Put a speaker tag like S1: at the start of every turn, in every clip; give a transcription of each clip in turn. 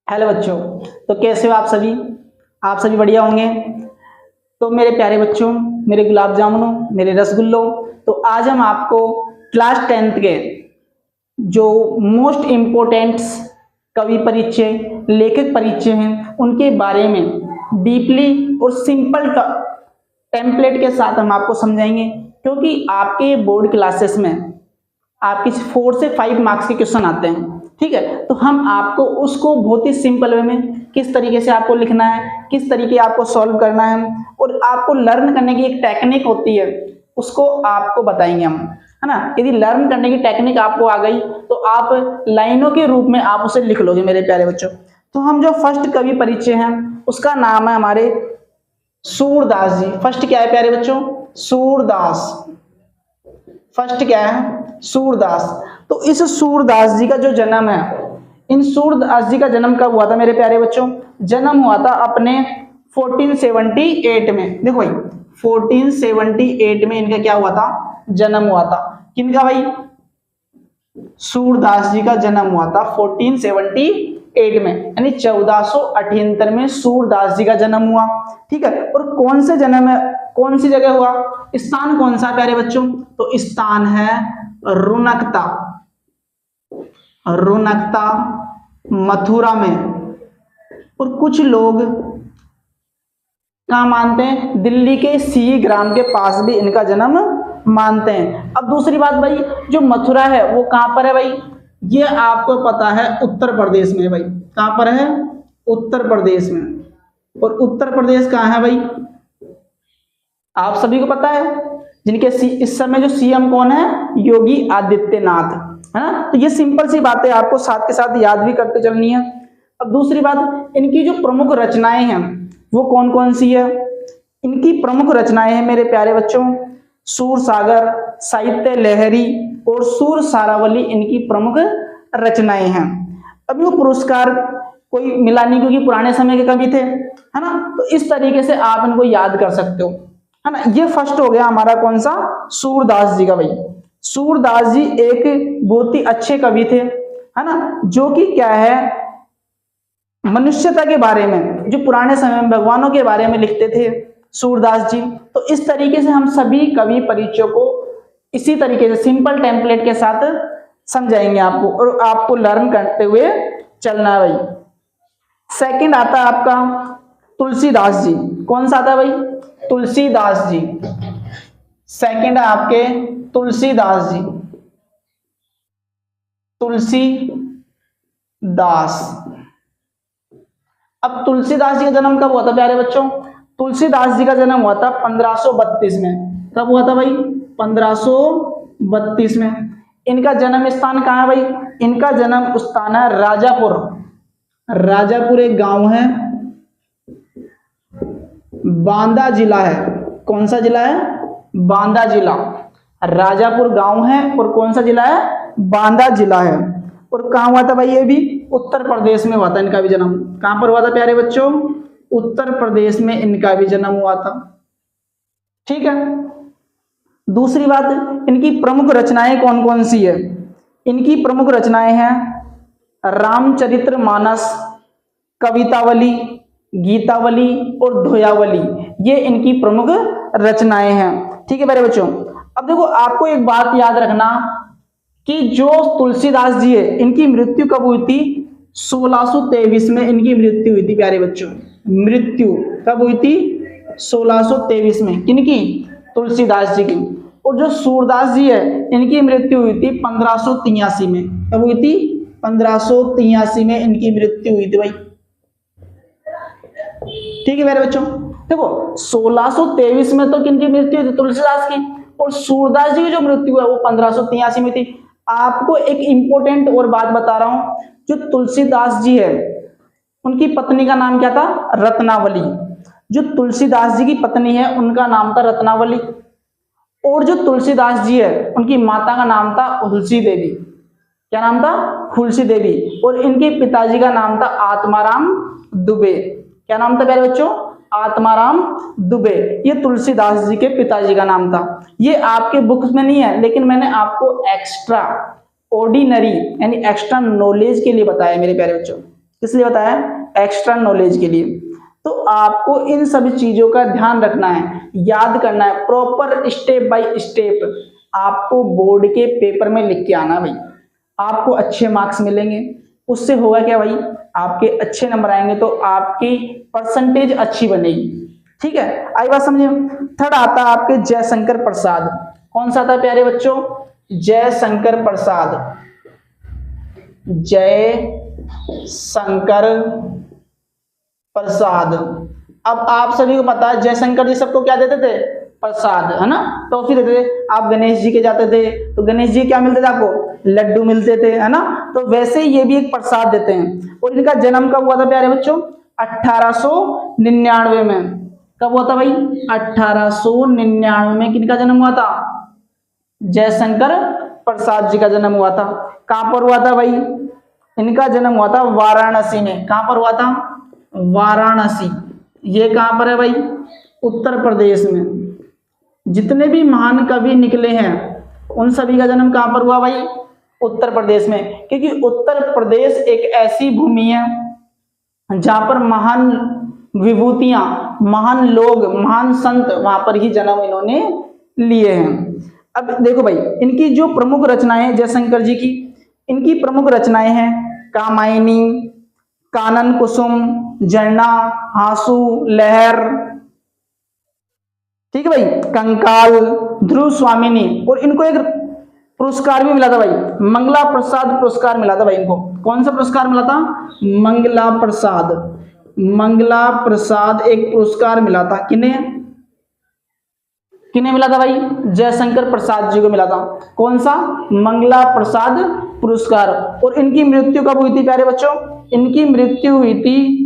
S1: Hello बच्चों, तो कैसे हो आप सभी? आप सभी बढ़िया होंगे। तो मेरे प्यारे बच्चों, मेरे गुलाब जामुनों, मेरे रसगुल्लों, तो आज हम आपको क्लास 10th के जो मोस्ट इम्पोर्टेंट कवि परिचय, लेखक परिचय हैं, उनके बारे में डीपली और सिंपल टेम्पलेट के साथ हम आपको समझाएंगे। क्योंकि आपके बोर्ड क्लासेस में आपके 4 से 5 मार्क्स के क्वेश्चन आते हैं, ठीक है। तो हम आपको उसको बहुत ही सिंपल वे में किस तरीके से आपको लिखना है, किस तरीके आपको सॉल्व करना है, और आपको लर्न करने की एक टेक्निक होती है, उसको आपको बताएंगे हम, है ना। यदि लर्न करने की टेक्निक आपको आ गई तो आप लाइनों के रूप में आप उसे लिख लोगे मेरे प्यारे बच्चों। तो हम जो फर्स्ट कवि परिचय हैं उसका नाम है हमारे सूरदास जी। फर्स्ट क्या है प्यारे बच्चों? सूरदास। फर्स्ट क्या है? सूरदास। तो इस सूरदास जी का जो जन्म है, इन सूरदास जी का जन्म कब हुआ था मेरे प्यारे बच्चों? जन्म हुआ था अपने 1478 में। देखो भाई, 1478 में इनका क्या हुआ था? जन्म हुआ था। किनका भाई? सूरदास जी का जन्म हुआ था 1478 में, यानी 1478 में सूरदास जी का जन्म हुआ, ठीक है। और कौन से जन्म है, कौन सी जगह हुआ? स्थान कौन सा प्यारे बच्चों? तो स्थान है रुनकता। रुनकता मथुरा में। और कुछ लोग कहां मानते हैं? दिल्ली के सी ग्राम के पास भी इनका जन्म मानते हैं। अब दूसरी बात भाई, जो मथुरा है वो कहां पर है भाई? ये आपको पता है उत्तर प्रदेश में भाई। कहां पर है? उत्तर प्रदेश में। और उत्तर प्रदेश कहां है भाई? आप सभी को पता है, जिनके इस समय जो सीएम कौन है? योगी आदित्यनाथ, है ना। तो ये सिंपल सी बातें आपको साथ के साथ याद भी करते चलनी है। अब दूसरी बात, इनकी जो प्रमुख रचनाएं हैं वो कौन कौन सी है? इनकी प्रमुख रचनाएं हैं मेरे प्यारे बच्चों, सूर सागर, साहित्य लहरी और सूर सारावली इनकी प्रमुख रचनाएं हैं। अभी वो पुरस्कार कोई मिला नहीं क्योंकि पुराने समय के कवि थे, है ना। तो इस तरीके से आप इनको याद कर सकते हो, है ना। ये फर्स्ट हो गया हमारा कौन सा? सूरदास जी का भाई। सूरदास जी एक बहुत ही अच्छे कवि थे, है ना, जो कि क्या है, मनुष्यता के बारे में, जो पुराने समय में भगवानों के बारे में लिखते थे सूरदास जी। तो इस तरीके से हम सभी कवि परिचयों को इसी तरीके से सिंपल टेम्पलेट के साथ समझाएंगे आपको, और आपको लर्न करते हुए चलना है भाई। सेकंड आता है आपका तुलसीदास जी। कौन सा आता है भाई? तुलसीदास जी। सेकंड है आपके तुलसीदास जी। तुलसीदास। अब तुलसीदास जी का जन्म कब हुआ था प्यारे बच्चों? तुलसीदास जी का जन्म हुआ था 1532 में। कब हुआ था भाई? 1532 में। इनका जन्म स्थान कहाँ है भाई? इनका जन्म स्थान है राजापुर। राजापुर एक गांव है, बांदा जिला है। कौन सा जिला है? बांदा जिला। राजापुर गांव है और कौन सा जिला है? बांदा जिला है। और कहां हुआ था भाई? ये भी उत्तर प्रदेश में हुआ था इनका भी जन्म। कहां पर हुआ था प्यारे बच्चों? उत्तर प्रदेश में इनका भी जन्म हुआ था, ठीक है। दूसरी बात, इनकी प्रमुख रचनाएं कौन कौन सी है? इनकी प्रमुख रचनाएं हैं रामचरितमानस, कवितावली, गीतावली और धोयावली। ये इनकी प्रमुख रचनाएं हैं, ठीक है मेरे बच्चों। अब देखो, आपको एक बात याद रखना कि जो तुलसीदास जी है, इनकी मृत्यु कब हुई थी? 1623 में इनकी मृत्यु हुई थी प्यारे बच्चों। मृत्यु कब हुई थी? 1623 में। किनकी? तुलसीदास जी की। और जो सूरदास जी है, इनकी मृत्यु हुई थी 1583 में। कब हुई थी? 1583 में इनकी मृत्यु हुई थी भाई, ठीक है मेरे बच्चों। देखो, 1623 में तो किनकी मृत्यु हुई थी? तुलसीदास की। और सूरदास जी की जो मृत्यु है वो 1583 में थी। आपको एक इंपॉर्टेंट और बात बता रहा हूं, जो तुलसीदास जी है उनकी पत्नी का नाम क्या था? रत्नावली। जो तुलसीदास जी की पत्नी है उनका नाम था रत्नावली। और जो तुलसीदास जी है उनकी माता का नाम था हुलसी देवी। क्या नाम था? हुलसी देवी। और इनके पिताजी का नाम था आत्माराम दुबे। क्या नाम था प्यारे बच्चों? आत्माराम दुबे। ये तुलसीदास जी के पिताजी का नाम था। ये आपके बुक्स में नहीं है, लेकिन मैंने आपको एक्स्ट्रा ऑर्डिनरी यानी एक्स्ट्रा नॉलेज के लिए बताया मेरे प्यारे बच्चों, किस लिए बताया? एक्स्ट्रा नॉलेज के लिए। तो आपको इन सभी चीजों का ध्यान रखना है, याद करना है, प्रॉपर स्टेप बाय स्टेप आपको बोर्ड के पेपर में लिख के आना भाई। आपको अच्छे मार्क्स मिलेंगे, उससे होगा क्या भाई? आपके अच्छे नंबर आएंगे तो आपकी परसेंटेज अच्छी बनेगी। ठीक है, आई बात समझे? थर्ड आता है आपके जयशंकर प्रसाद। कौन सा था प्यारे बच्चों? जयशंकर प्रसाद। जयशंकर प्रसाद। अब आप सभी को पता है जयशंकर जी सबको क्या देते थे? प्रसाद, है ना, टॉफी देते थे। आप गणेश जी के जाते थे तो गणेश जी क्या मिलते थे आपको? लड्डू मिलते थे, है ना। तो वैसे ही ये भी एक प्रसाद देते हैं। और इनका जन्म कब हुआ था प्यारे बच्चों? 1899 में। कब हुआ था भाई? 1899 में किनका जन्म हुआ था? जयशंकर प्रसाद जी का जन्म हुआ था। कहां पर हुआ था भाई? इनका जन्म हुआ था वाराणसी में। कहां पर हुआ था? वाराणसी। ये कहां पर है भाई? उत्तर प्रदेश में। जितने भी महान कवि निकले हैं उन सभी का जन्म कहां पर हुआ भाई? उत्तर प्रदेश में। क्योंकि उत्तर प्रदेश एक ऐसी भूमि है जहां पर महान विभूतियां, महान लोग, महान संत वहां पर ही जन्म इन्होंने लिए हैं। अब देखो भाई, इनकी जो प्रमुख रचनाएं जयशंकर जी की, इनकी प्रमुख रचनाएं हैं कामायनी, कानन कुसुम, झरना, हासू, लहर, ठीक है भाई, कंकाल, ध्रुव स्वामिनी। और इनको एक पुरस्कार भी मिला था भाई, मंगला प्रसाद पुरस्कार मिला था भाई इनको। कौन सा पुरस्कार मिला था? मंगला प्रसाद। मंगला प्रसाद एक पुरस्कार मिला था। किन्हें किन्हें मिला था भाई? जयशंकर प्रसाद जी को मिला था। कौन सा? मंगला प्रसाद पुरस्कार। और इनकी मृत्यु कब हुई थी प्यारे बच्चों? इनकी मृत्यु हुई थी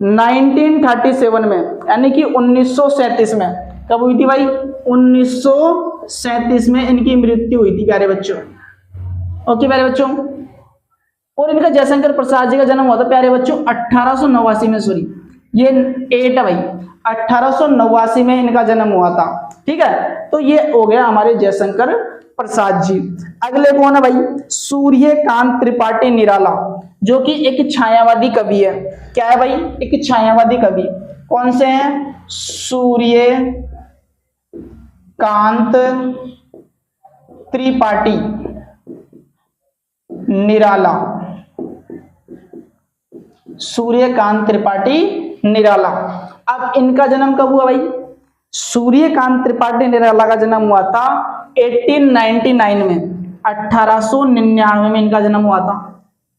S1: 1937 में, यानी कि 1937 में। कब हुई थी भाई? 1937 में इनकी मृत्यु हुई थी प्यारे बच्चों। ओके प्यारे बच्चों। और इनका जयशंकर प्रसाद जी का जन्म हुआ था प्यारे बच्चों 1889 में। सॉरी, ये 8 है भाई, 1889 में इनका जन्म हुआ था। ठीक है, तो ये हो गया हमारे जयशंकर प्रसाद जी। अगले कौन है भाई? सूर्यकांत त्रिपाठी निराला, जो कि एक छायावादी कवि है। क्या है भाई? एक छायावादी कवि। कौन से हैं? सूर्यकांत त्रिपाठी निराला। सूर्यकांत त्रिपाठी निराला। अब इनका जन्म कब हुआ भाई? सूर्यकांत त्रिपाठी निराला का जन्म हुआ था 1899 में, 1899 में इनका जन्म हुआ था।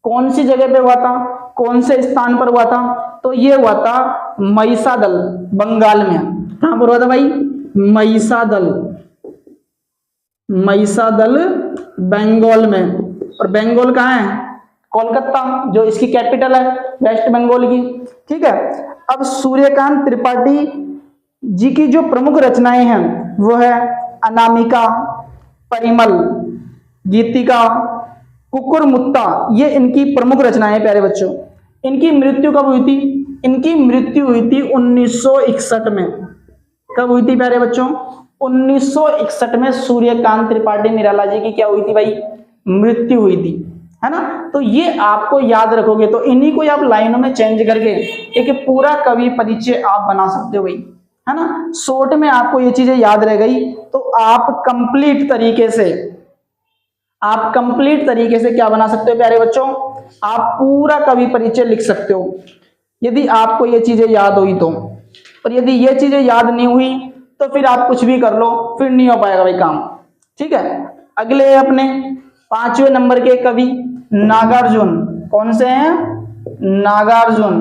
S1: कौन सी जगह पे हुआ था? कौन से स्थान पर हुआ था? तो ये हुआ था महिषादल, बंगाल में। कहां पर हुआ था भाई? महिषादल। महिषादल बंगाल में। और बंगाल कहाँ है? कोलकाता, जो इसकी कैपिटल है वेस्ट बंगाल की। ठीक है, अब सूर्यकांत त्रिपाठी जी की जो प्रमुख रचनाएं हैं वो है अनामिका, परिमल, गीतिका, कुकुरमुत्ता। ये इनकी प्रमुख रचनाएं प्यारे बच्चों। इनकी मृत्यु कब हुई थी? इनकी मृत्यु हुई थी 1961 में। कब हुई थी प्यारे बच्चों? 1961 में सूर्यकांत त्रिपाठी निराला जी की क्या हुई थी भाई? मृत्यु हुई थी, है ना। तो ये आपको याद रखोगे तो इन्हीं को आप लाइनों में चेंज करके एक पूरा कवि परिचय आप बना सकते हो भाई, है ना। शॉर्ट में आपको ये चीजें याद रह गई तो आप कंप्लीट तरीके से क्या बना सकते हो प्यारे बच्चों? आप पूरा कवि परिचय लिख सकते हो यदि आपको ये चीजें याद हुई तो। और यदि ये चीजें याद नहीं हुई तो फिर आप कुछ भी कर लो, फिर नहीं हो पाएगा भाई काम। ठीक है, अगले अपने 5वें नंबर के कवि नागार्जुन। कौन से हैं? नागार्जुन।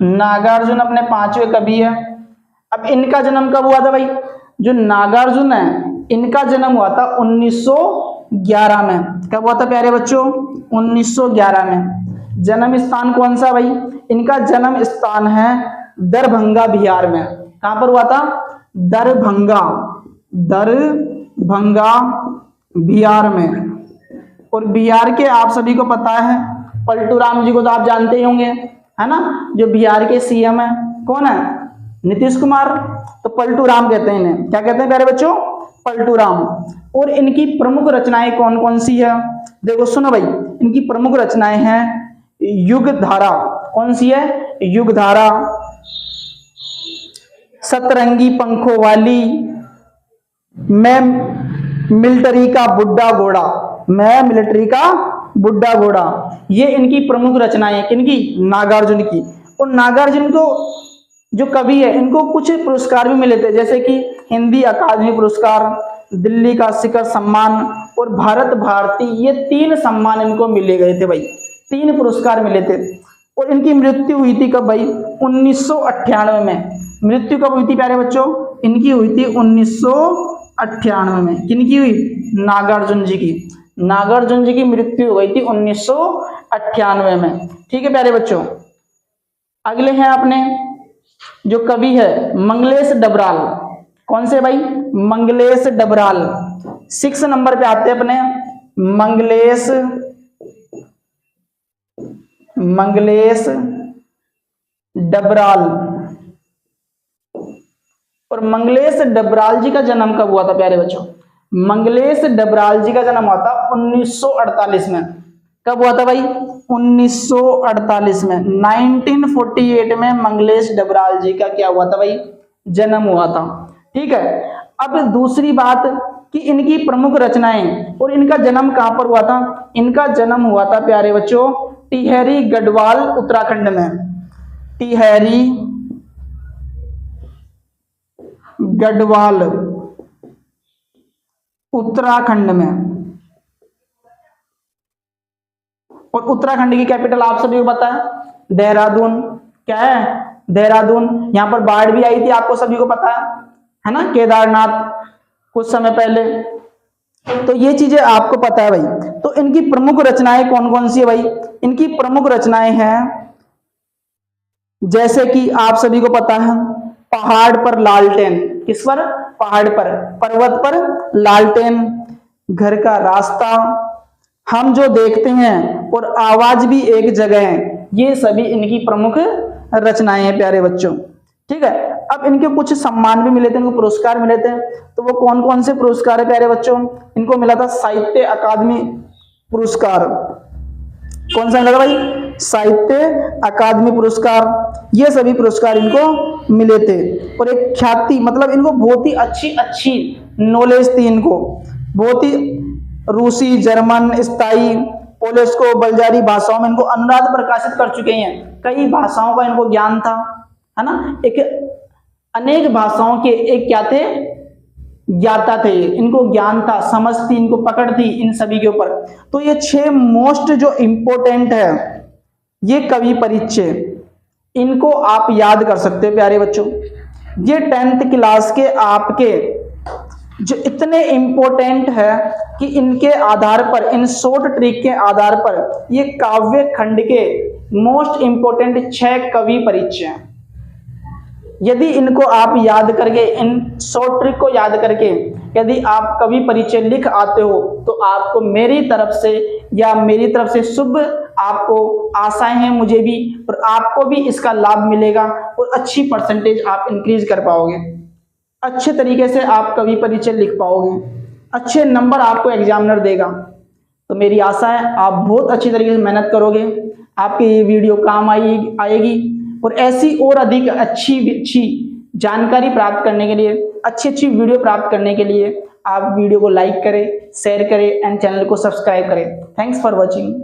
S1: नागार्जुन अपने 5वें कवि है। अब इनका जन्म कब हुआ था भाई? जो नागार्जुन है इनका जन्म हुआ था 1911 में। कब हुआ था प्यारे बच्चों? 1911 में। जन्म स्थान कौन सा भाई? इनका जन्म स्थान है दरभंगा बिहार में। कहां पर हुआ था? दरभंगा बिहार में। और बिहार के आप सभी को पता है पलटू राम जी को तो आप जानते ही होंगे, है ना। जो बिहार के सीएम है कौन है? नीतीश कुमार। तो पलटू राम कहते हैं इन्हें। क्या कहते हैं प्यारे बच्चों? पलटू राम। और इनकी प्रमुख रचनाएं कौन कौन सी है? देखो सुनो भाई, इनकी प्रमुख रचनाएं हैं युगधारा। कौन सी है? युगधारा, सतरंगी पंखों वाली, मैं मिलिट्री का बुड्ढा घोड़ा, मैं मिलिट्री का बुड्ढा घोड़ा। ये इनकी प्रमुख रचनाएं हैं। किनकी? नागार्जुन की। और नागार्जुन को जो कवि है इनको कुछ पुरस्कार भी मिले थे, जैसे कि हिंदी अकादमी पुरस्कार, दिल्ली का शिखर सम्मान और भारत भारती। ये 3 सम्मान इनको मिले गए थे भाई, 3 पुरस्कार मिले थे। और इनकी मृत्यु हुई थी कब भाई? 1998 में। मृत्यु कब हुई थी प्यारे बच्चों? इनकी हुई थी 1998 में। किनकी हुई? नागार्जुन जी की। नागार्जुन जी की मृत्यु हो गई थी 1998 में। ठीक है प्यारे बच्चों। अगले हैं अपने जो कवि है मंगलेश डबराल। कौन से भाई? मंगलेश डबराल। 6 नंबर पे आते हैं अपने मंगलेश डबराल। और मंगलेश डबराल जी का जन्म कब हुआ था प्यारे बच्चों? मंगलेश डबराल जी का जन्म हुआ था 1948 में। कब हुआ था भाई? 1948 में। 1948 में मंगलेश डबराल जी का क्या हुआ था भाई? जन्म हुआ था। ठीक है। अब दूसरी बात कि इनकी प्रमुख रचनाएं और इनका जन्म कहां पर हुआ था? इनका जन्म हुआ था प्यारे बच्चों टिहरी गढ़वाल उत्तराखंड में। टिहरी गढ़वाल उत्तराखंड में। और उत्तराखंड की कैपिटल आप सभी को पता है देहरादून। क्या है? देहरादून। यहां पर बाढ़ भी आई थी, आपको सभी को पता है ना, केदारनाथ कुछ समय पहले। तो ये चीजें आपको पता है भाई। तो इनकी प्रमुख रचनाएं कौन कौन सी है भाई? इनकी प्रमुख रचनाएं हैं जैसे कि आप सभी को पता है पहाड़ पर लालटेन। किस पर? पहाड़ पर, पर्वत पर लालटेन, घर का रास्ता, हम जो देखते हैं और आवाज भी एक जगह है। ये सभी इनकी प्रमुख रचनाएं हैं प्यारे बच्चों। ठीक है। अब इनके कुछ सम्मान भी मिले थे, इनको पुरस्कार मिले थे। तो वो कौन कौन से पुरस्कार है प्यारे बच्चों? इनको मिला था साहित्य अकादमी पुरस्कार। कौन सा मिला था भाई? साहित्य अकादमी पुरस्कार। ये सभी पुरस्कार इनको मिले थे। और एक ख्याति, मतलब इनको बहुत ही अच्छी नॉलेज थी। इनको बहुत ही रूसी, जर्मन, स्थाई, पोलिश को बल्जारी भाषाओं में इनको अनुवाद प्रकाशित कर चुके हैं। कई भाषाओं का इनको ज्ञान था, है ना। एक अनेक भाषाओं के एक क्या थे? ज्ञाता थे। इनको ज्ञान था, समझ थी, इनको पकड़ थी इन सभी के ऊपर। तो ये 6 मोस्ट जो इंपोर्टेंट है ये कवि परिचय, इनको आप याद कर सकते हो प्यारे बच्चों। ये 10th क्लास के आपके जो इतने इंपॉर्टेंट है कि इनके आधार पर, इन शॉर्ट ट्रिक के आधार पर ये काव्य खंड के मोस्ट इंपोर्टेंट 6 कवि परिचय हैं। यदि इनको आप याद करके, इन शॉर्ट ट्रिक को याद करके यदि आप कवि परिचय लिख आते हो तो आपको मेरी तरफ से शुभ आपको आशाएं हैं मुझे भी, और आपको भी इसका लाभ मिलेगा और अच्छी परसेंटेज आप इंक्रीज कर पाओगे। अच्छे तरीके से आप कवि परिचय लिख पाओगे, अच्छे नंबर आपको एग्जामिनर देगा। तो मेरी आशा है आप बहुत अच्छी तरीके से मेहनत करोगे, आपके ये वीडियो काम आएगी। और ऐसी और अधिक अच्छी जानकारी प्राप्त करने के लिए, अच्छी वीडियो प्राप्त करने के लिए आप वीडियो को लाइक करें, शेयर करें एंड चैनल को सब्सक्राइब करें। Thanks for watching.